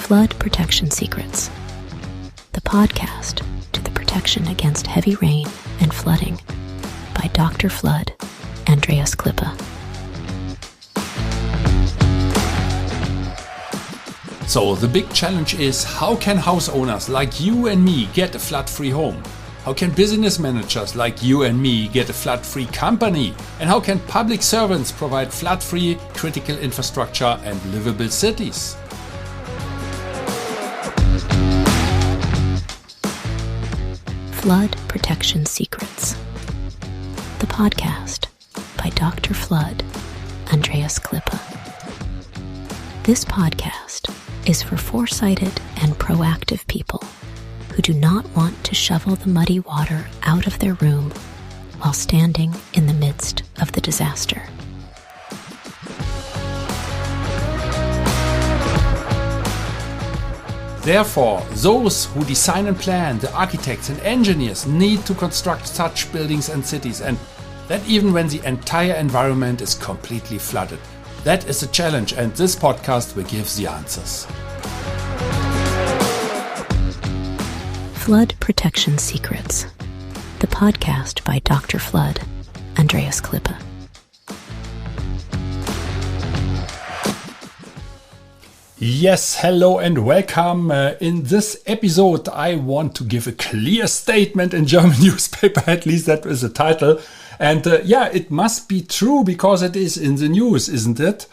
Flood Protection Secrets, the podcast to the protection against heavy rain and flooding by Dr. Flood, Andreas Klippe. So the big challenge is, how can house owners like you and me get a flood-free home? How can business managers like you and me get a flood-free company? And how can public servants provide flood-free critical infrastructure and livable cities? Flood Protection Secrets, the podcast by Dr. Flood, Andreas Klippe. This podcast is for foresighted and proactive people who do not want to shovel the muddy water out of their room while standing in the midst of the disaster. Therefore, those who design and plan, the architects and engineers, need to construct such buildings and cities, and that even when the entire environment is completely flooded. That is the challenge, and this podcast will give the answers. Flood Protection Secrets, the podcast by Dr. Flood, Andreas Klippe. Yes, hello and welcome. In this episode, I want to give a clear statement in German newspaper, at least that is the title. And it must be true because it is in the news, isn't it?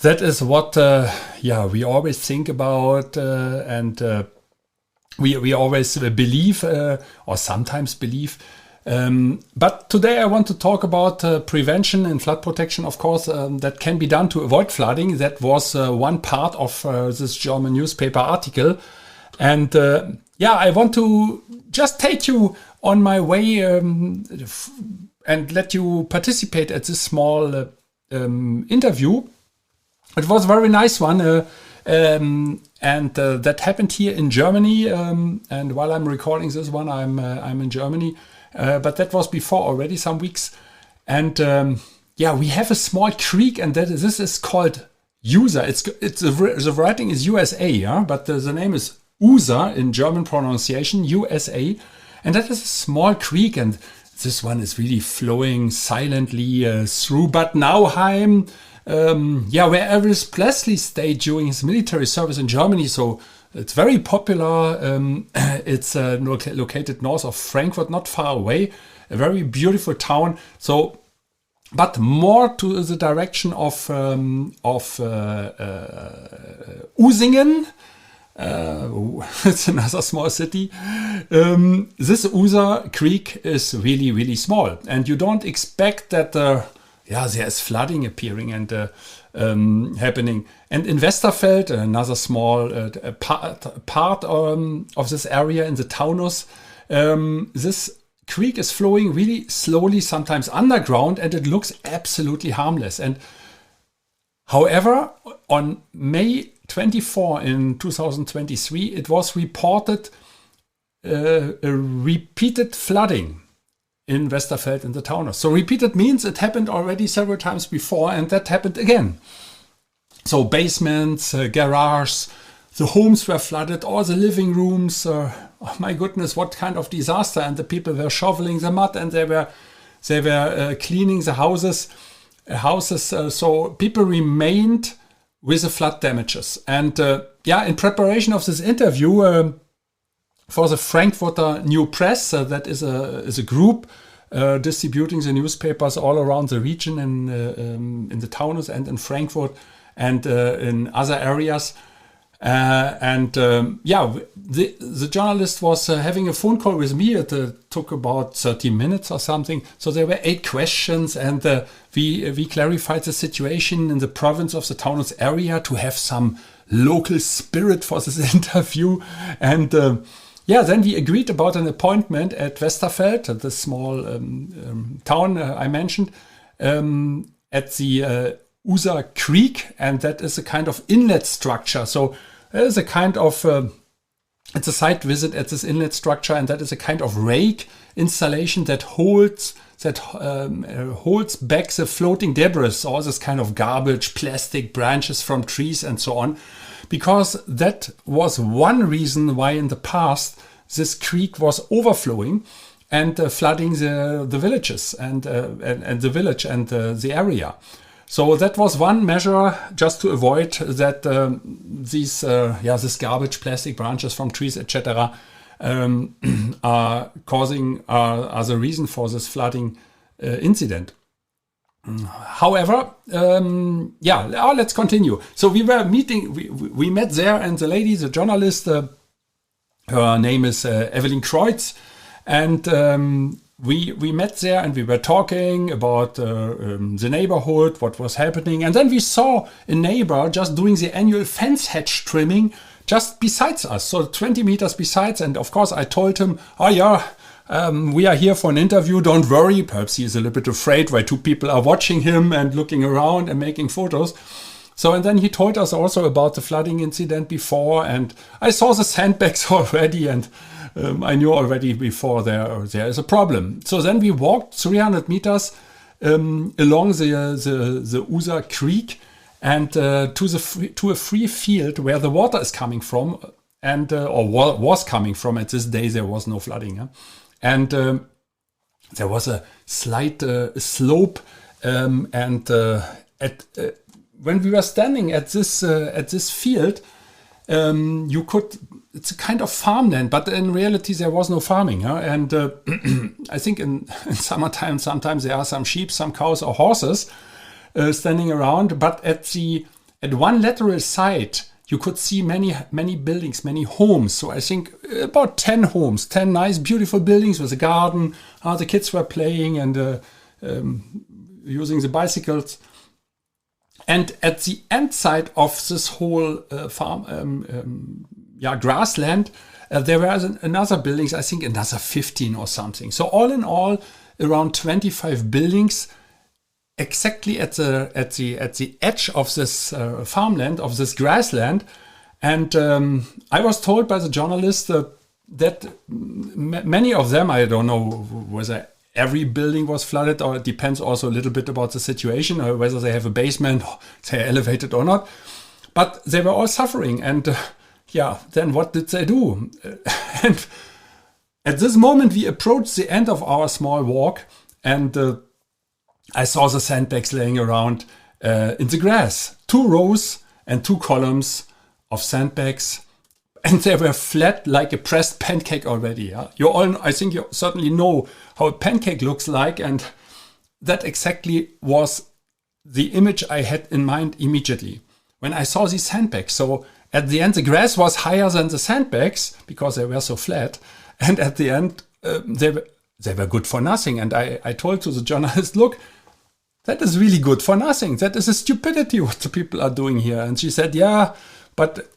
That is what we always think about and we always believe or sometimes believe. But today I want to talk about prevention and flood protection, of course, that can be done to avoid flooding. That was one part of this German newspaper article. And I want to just take you on my way and let you participate at this small interview. It was a very nice one. And that happened here in Germany. And while I'm recording this one, I'm in Germany. But that was before already, some weeks. And we have a small creek, and this is called User. The writing is USA, but the name is User in German pronunciation, USA. And that is a small creek, and this one is really flowing silently through Bad Nauheim, where Elvis Presley stayed during his military service in Germany. So it's very popular. It's located north of Frankfurt, not far away. A very beautiful town. So, but more to the direction of Usingen. It's another small city. This User Creek is really, really small, and you don't expect that there is flooding appearing and happening. And in Westerfeld, another small part of this area in the Taunus, this creek is flowing really slowly, sometimes underground, and it looks absolutely harmless. And however, on May 24 in 2023, it was reported a repeated flooding in Westerfeld in the Taunus. So repeated means it happened already several times before, and that happened again. So basements, garages, the homes were flooded, all the living rooms. Oh my goodness, what kind of disaster! And the people were shoveling the mud, and they were cleaning the houses. So people remained with the flood damages. And in preparation of this interview for the Frankfurter Neue Presse, that is a group distributing the newspapers all around the region in the Taunus and in Frankfurt and in other areas. The journalist was having a phone call with me. It took about 30 minutes or something. So there were 8 questions, and we clarified the situation in the province of the Taunus area to have some local spirit for this interview. And then we agreed about an appointment at Westerfeld, the small town I mentioned, at the User Creek, and that is a kind of inlet structure. So there is a kind of it's a site visit at this inlet structure, and that is a kind of rake installation that holds back the floating debris, all this kind of garbage, plastic, branches from trees and so on. because that was one reason why in the past this creek was overflowing and flooding the villages and the village and the area. So that was one measure just to avoid that this garbage, plastic branches from trees, etc., are causing as a reason for this flooding incident. However, let's continue. So we were meeting, we met there, and the lady, the journalist, her name is Evelyn Kreutz, and we met there and we were talking about the neighborhood, what was happening, and then we saw a neighbor just doing the annual fence hedge trimming just besides us, so 20 meters besides. And of course I told him, we are here for an interview, don't worry. Perhaps he is a little bit afraid why two people are watching him and looking around and making photos. So, and then he told us also about the flooding incident before, and I saw the sandbags already, and I knew already before there is a problem. So then we walked 300 meters along the Usa Creek and to a free field where the water is coming from, and was coming from. At this day there was no flooding, and there was a slight slope, when we were standing at this field, you could. It's a kind of farmland, but in reality there was no farming. And I think in summertime sometimes there are some sheep, some cows or horses standing around. But at one lateral side you could see many buildings, many homes. So I think about 10 homes, 10 nice, beautiful buildings with a garden. The kids were playing and using the bicycles. And at the end side of this whole grassland, there were another buildings, I think another 15 or something. So all in all, around 25 buildings exactly at the edge of this farmland, of this grassland. And I was told by the journalist that many of them, I don't know whether every building was flooded, or it depends also a little bit about the situation, or whether they have a basement, they're elevated or not. But they were all suffering. And then what did they do? And at this moment, we approached the end of our small walk, and I saw the sandbags laying around in the grass. 2 rows and 2 columns of sandbags, and they were flat like a pressed pancake already. I think you certainly know how a pancake looks like, and that exactly was the image I had in mind immediately when I saw these sandbags. So at the end, the grass was higher than the sandbags because they were so flat, and at the end, they were good for nothing. And I told to the journalist, look, that is really good for nothing. That is a stupidity what the people are doing here. And she said, yeah, but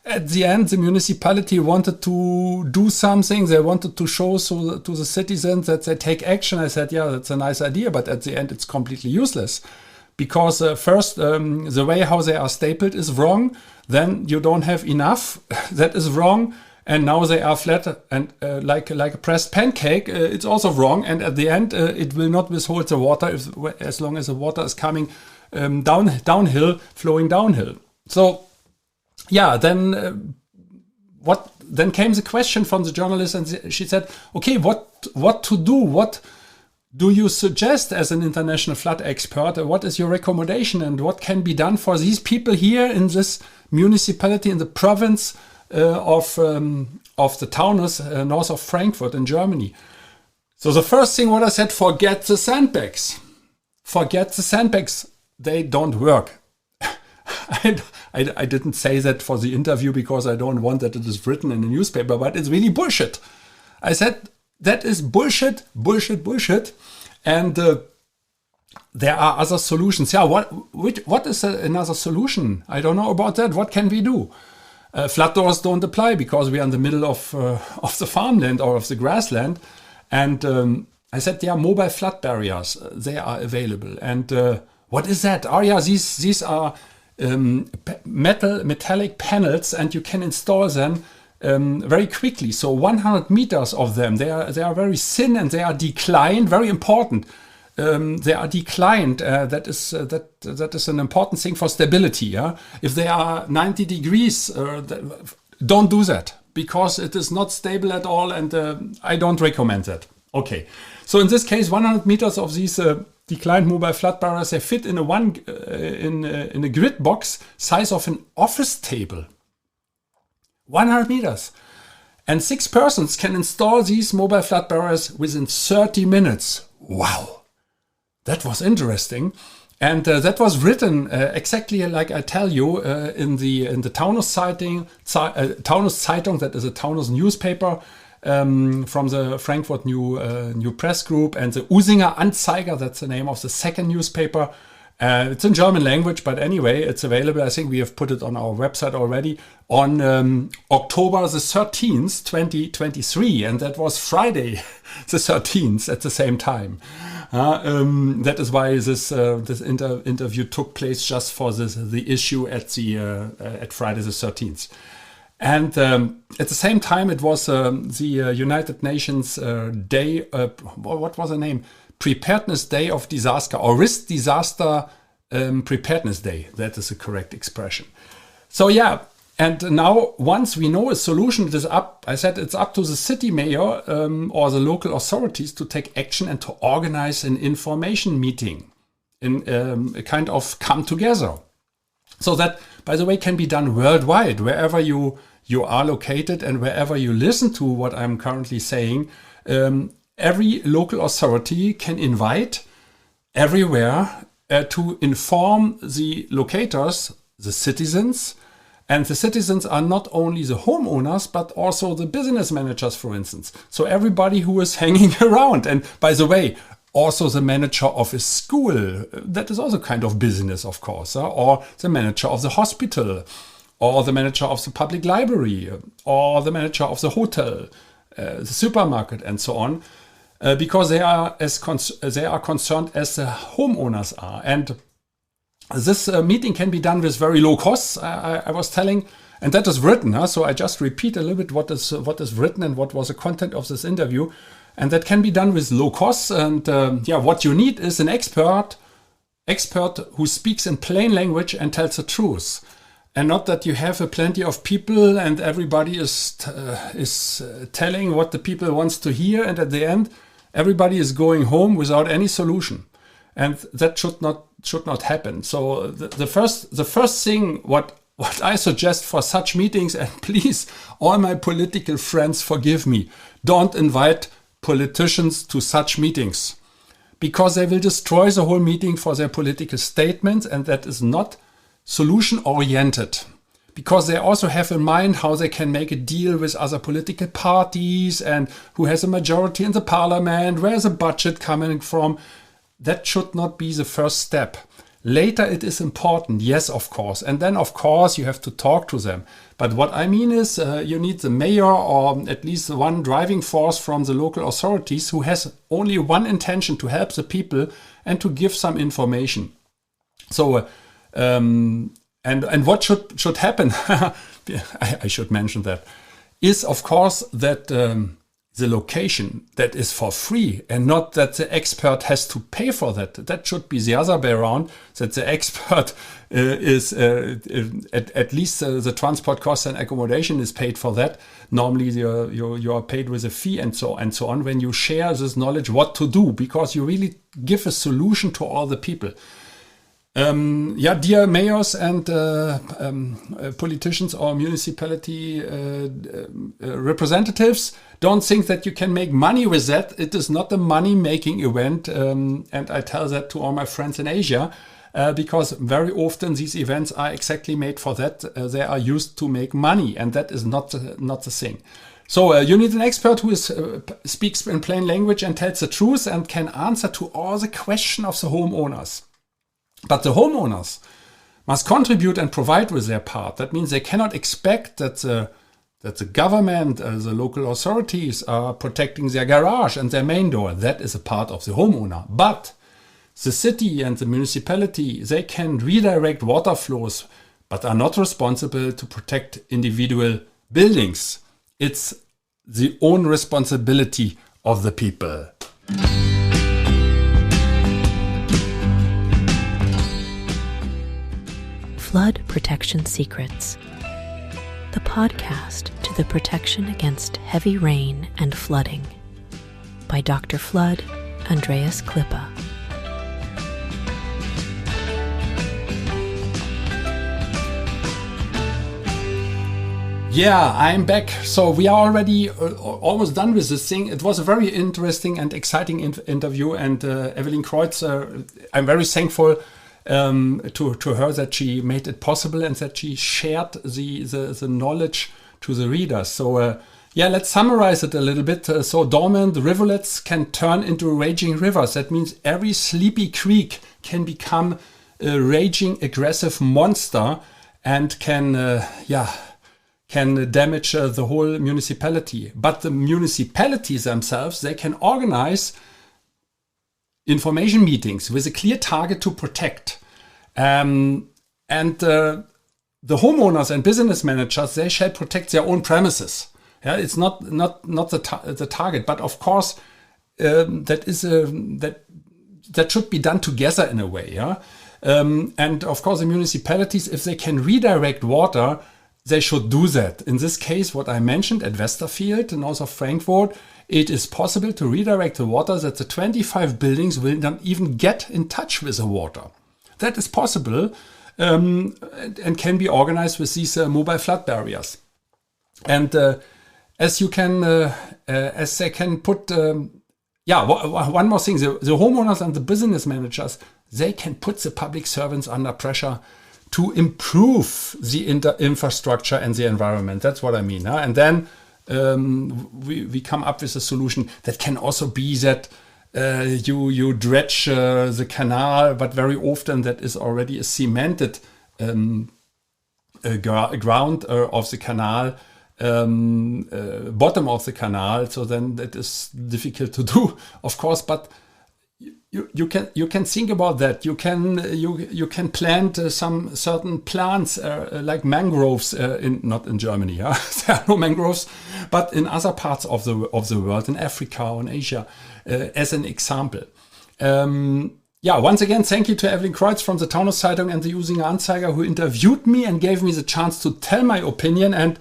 at the end, the municipality wanted to do something. They wanted to show to the citizens that they take action. I said, yeah, that's a nice idea, but at the end, it's completely useless. Because first, the way how they are stapled is wrong. Then you don't have enough. That is wrong. And now they are flat and like a pressed pancake. It's also wrong. And at the end, it will not withhold the water as long as the water is coming downhill, flowing downhill. So, then Then came the question from the journalist, and she said, "Okay, what to do? What do you suggest as an international flood expert? What is your recommendation, and what can be done for these people here in this municipality in the province of the Taunus, north of Frankfurt in Germany?" So the first thing what I said, forget the sandbags. Forget the sandbags. They don't work. I didn't say that for the interview because I don't want that it is written in the newspaper, but it's really bullshit. I said that is bullshit. And there are other solutions. Yeah, what is another solution? I don't know about that. What can we do? Flood doors don't apply because we are in the middle of the farmland or of the grassland. And I said, yeah, mobile flood barriers, they are available. And what is that? Oh yeah, these are metallic panels, and you can install them very quickly. So 100 meters of them, they are very thin and they are declined, very important. they are declined. That is an important thing for stability. Yeah? If they are 90 degrees, don't do that, because it is not stable at all, and I don't recommend that. Okay, so in this case, 100 meters of these declined mobile flood barriers, they fit in a grid box size of an office table. 100 meters. And 6 persons can install these mobile flood barriers within 30 minutes. Wow, that was interesting. And that was written exactly like I tell you in the Taunus Zeitung. Taunus Zeitung, that is a Taunus newspaper from the Frankfurter Neue Press group, and the Anzeiger, that's the name of the second newspaper. It's in German language, but anyway, it's available. I think we have put it on our website already on October the 13th, 2023. And that was Friday the 13th at the same time. That is why this interview took place just for the issue at Friday the 13th. And at the same time, it was the United Nations Day, what was the name? Preparedness Day of Disaster, or Risk Disaster Preparedness Day. That is the correct expression. So yeah, and now once we know a solution, it is up. I said it's up to the city mayor or the local authorities to take action and to organize an information meeting, in a kind of come together. So that, by the way, can be done worldwide, wherever you are located and wherever you listen to what I'm currently saying. Every local authority can invite everywhere to inform the locators, the citizens. And the citizens are not only the homeowners, but also the business managers, for instance. So everybody who is hanging around. And by the way, also the manager of a school. That is also kind of business, of course. Or the manager of the hospital. Or the manager of the public library. Or the manager of the hotel, the supermarket, and so on. Because they are concerned as the homeowners are. And this meeting can be done with very low costs, I was telling, and that is written. So I just repeat a little bit what is written and what was the content of this interview. And that can be done with low costs. And what you need is an expert who speaks in plain language and tells the truth. And not that you have plenty of people and everybody is telling what the people wants to hear, and at the end everybody is going home without any solution, and that should not happen. So the first thing what I suggest for such meetings, and please, all my political friends, forgive me, don't invite politicians to such meetings, because they will destroy the whole meeting for their political statements, and that is not solution-oriented, because they also have in mind how they can make a deal with other political parties and who has a majority in the parliament, where's the budget coming from. That should not be the first step. Later it is important, yes, of course. And then, of course, you have to talk to them. But what I mean is you need the mayor or at least one driving force from the local authorities who has only one intention: to help the people and to give some information. So and what should happen, I should mention that, is of course that the location that is for free, and not that the expert has to pay for that. That should be the other way around, that the expert is at least the transport costs and accommodation is paid for that. Normally you are paid with a fee and so on when you share this knowledge what to do, because you really give a solution to all the people. Dear mayors and politicians or municipality representatives, don't think that you can make money with that. It is not a money-making event, and I tell that to all my friends in Asia, because very often these events are exactly made for that. They are used to make money, and that is not the thing. So you need an expert who speaks in plain language and tells the truth and can answer to all the questions of the homeowners. But the homeowners must contribute and provide with their part. That means they cannot expect that the government, the local authorities are protecting their garage and their main door. That is a part of the homeowner. But the city and the municipality, they can redirect water flows, but are not responsible to protect individual buildings. It's the own responsibility of the people. Flood Protection Secrets, the podcast to the protection against heavy rain and flooding, by Dr. Flood, Andreas Klippe. Yeah, I'm back. So we are already almost done with this thing. It was a very interesting and exciting interview. And Evelyn Kreutz, I'm very thankful to her that she made it possible and that she shared the knowledge to the readers. So let's summarize it a little bit. So dormant rivulets can turn into raging rivers. That means every sleepy creek can become a raging, aggressive monster and can damage the whole municipality. But the municipalities themselves, they can organize information meetings with a clear target to protect. The homeowners and business managers, they shall protect their own premises. Yeah, it's not the target, but of course that should be done together in a way. Yeah, and of course the municipalities, if they can redirect water, they should do that. In this case, what I mentioned at Westerfield, north of Frankfurt, it is possible to redirect the water that the 25 buildings will not even get in touch with the water. That is possible and can be organized with these mobile flood barriers. And as they can put, one more thing, the homeowners and the business managers, they can put the public servants under pressure to improve the infrastructure and the environment. That's what I mean. Huh? And then we come up with a solution that can also be that you dredge the canal, but very often that is already a cemented ground of the canal, bottom of the canal. So then that is difficult to do, of course, but you can think about that. You can plant some certain plants like mangroves not in Germany. Yeah? There are no mangroves, but in other parts of the world, in Africa or in Asia, as an example. Once again, thank you to Evelyn Kreutz from the Taunus Zeitung and the Anzeiger who interviewed me and gave me the chance to tell my opinion. And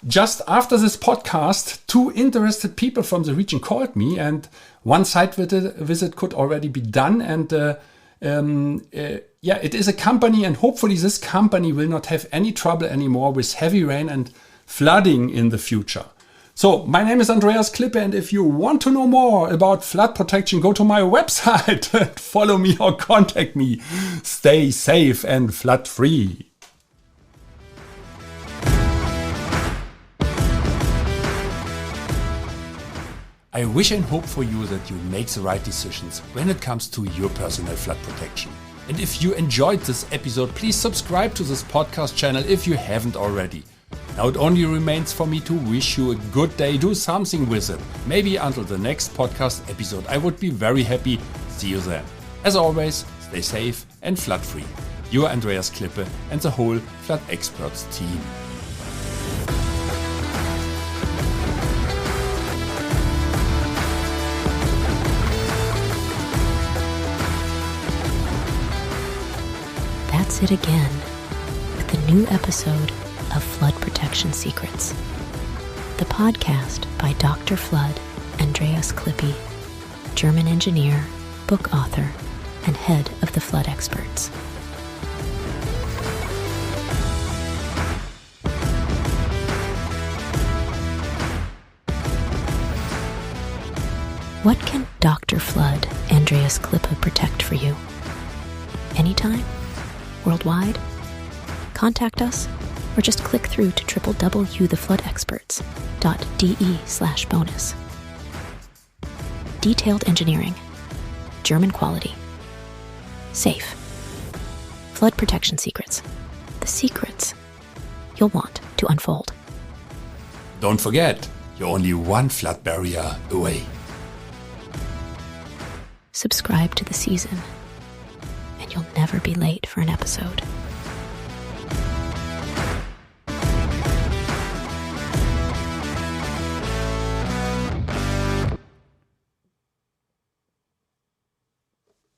just after this podcast, 2 interested people from the region called me, and one site visit could already be done. And it is a company, and hopefully this company will not have any trouble anymore with heavy rain and flooding in the future. So my name is Andreas Klippe, and if you want to know more about flood protection, go to my website and follow me or contact me. Stay safe and flood free. I wish and hope for you that you make the right decisions when it comes to your personal flood protection. And if you enjoyed this episode, please subscribe to this podcast channel if you haven't already. Now it only remains for me to wish you a good day. Do something with it. Maybe until the next podcast episode. I would be very happy. See you then. As always, stay safe and flood free. Your Andreas Klippe and the whole Flood Experts team. That's it again with a new episode of Flood Protection Secrets, the podcast by Dr. Flood, Andreas Klippe, German engineer, book author, and head of the Flood Experts. What can Dr. Flood, Andreas Klippe protect for you? Anytime? Worldwide? Contact us or just click through to www.floodexperts.de/bonus. Detailed engineering. German quality. Safe. Flood protection secrets. The secrets you'll want to unfold. Don't forget, you're only one flood barrier away. Subscribe to the season, and you'll never be late for an episode.